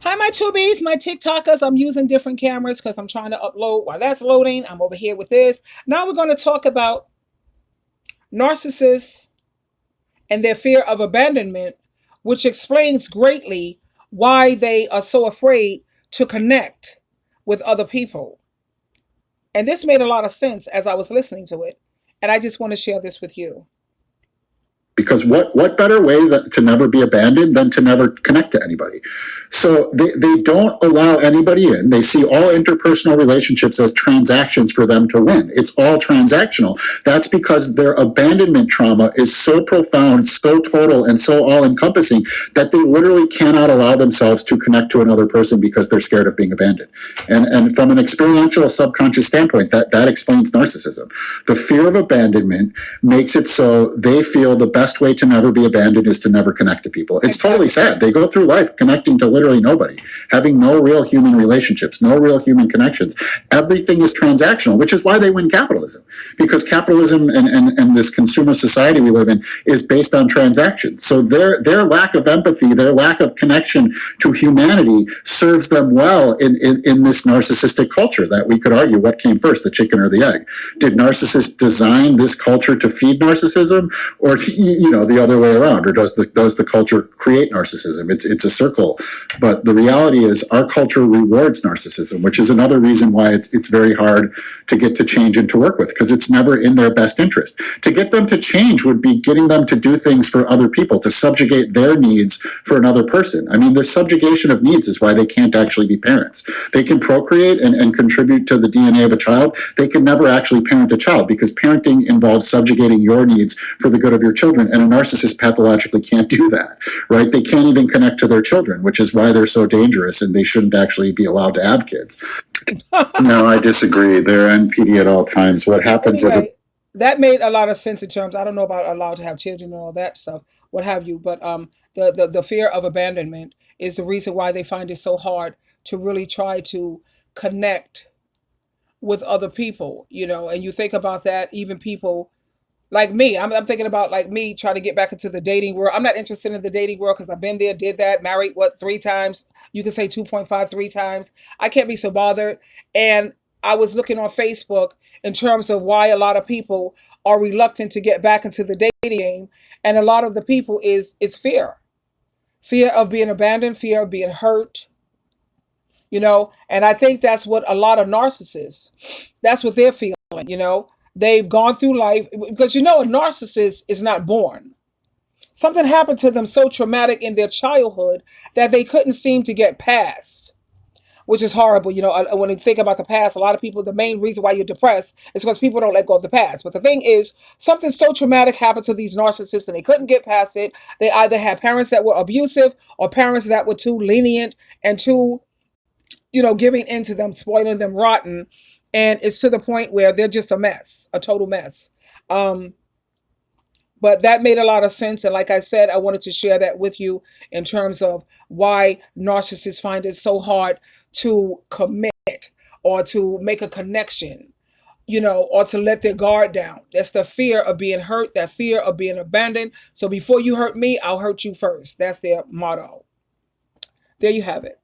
Hi, my tubies, my TikTokers. I'm using different cameras because I'm trying to upload. While that's loading, I'm over here with this. Now we're going to talk about narcissists and their fear of abandonment, which explains greatly why they are so afraid to connect with other people. And this made a lot of sense as I was listening to it. And I just want to share this with you. Because what better way to never be abandoned than to never connect to anybody? So they don't allow anybody in. They see all interpersonal relationships as transactions for them to win. It's all transactional. That's because their abandonment trauma is so profound, so total, and so all-encompassing that they literally cannot allow themselves to connect to another person because they're scared of being abandoned. And from an experiential subconscious standpoint, that explains narcissism. The fear of abandonment makes it so they feel the best way to never be abandoned is to never connect to people. It's totally sad. They go through life connecting to literally nobody, having no real human relationships, no real human connections. Everything is transactional, which is why they win capitalism. Because capitalism and this consumer society we live in is based on transactions. So their lack of empathy, their lack of connection to humanity serves them well in this narcissistic culture that we could argue what came first, the chicken or the egg. Did narcissists design this culture to feed narcissism, or the other way around, or does the culture create narcissism? It's a circle. But the reality is our culture rewards narcissism, which is another reason why it's very hard to get to change and to work with, because it's never in their best interest. To get them to change would be getting them to do things for other people, to subjugate their needs for another person. I mean, the subjugation of needs is why they can't actually be parents. They can procreate and contribute to the DNA of a child. They can never actually parent a child, because parenting involves subjugating your needs for the good of your children, and a narcissist pathologically can't do that, right? They can't even connect to their children, which is why they're so dangerous and they shouldn't actually be allowed to have kids. No, I disagree. They're NPD at all times. What happens anyway, that made a lot of sense in terms. I don't know about allowed to have children and all that stuff, what have you, but the fear of abandonment is the reason why they find it so hard to really try to connect with other people. And you think about that, even people like me. I'm thinking about like me trying to get back into the dating world. I'm not interested in the dating world because I've been there, did that, married three times. You can say 2.5, 3 times. I can't be so bothered. And I was looking on Facebook in terms of why a lot of people are reluctant to get back into the dating game, and a lot of the people it's fear of being abandoned, fear of being hurt. And I think that's what a lot of narcissists, that's what they're feeling. They've gone through life because a narcissist is not born. Something happened to them so traumatic in their childhood that they couldn't seem to get past, which is horrible. When you think about the past, a lot of people, the main reason why you're depressed is because people don't let go of the past. But the thing is, something so traumatic happened to these narcissists and they couldn't get past it. They either had parents that were abusive or parents that were too lenient and too, giving into them, spoiling them rotten. And it's to the point where they're just a mess, a total mess. But that made a lot of sense. And like I said, I wanted to share that with you in terms of why narcissists find it so hard to commit or to make a connection, or to let their guard down. That's the fear of being hurt, that fear of being abandoned. So before you hurt me, I'll hurt you first. That's their motto. There you have it.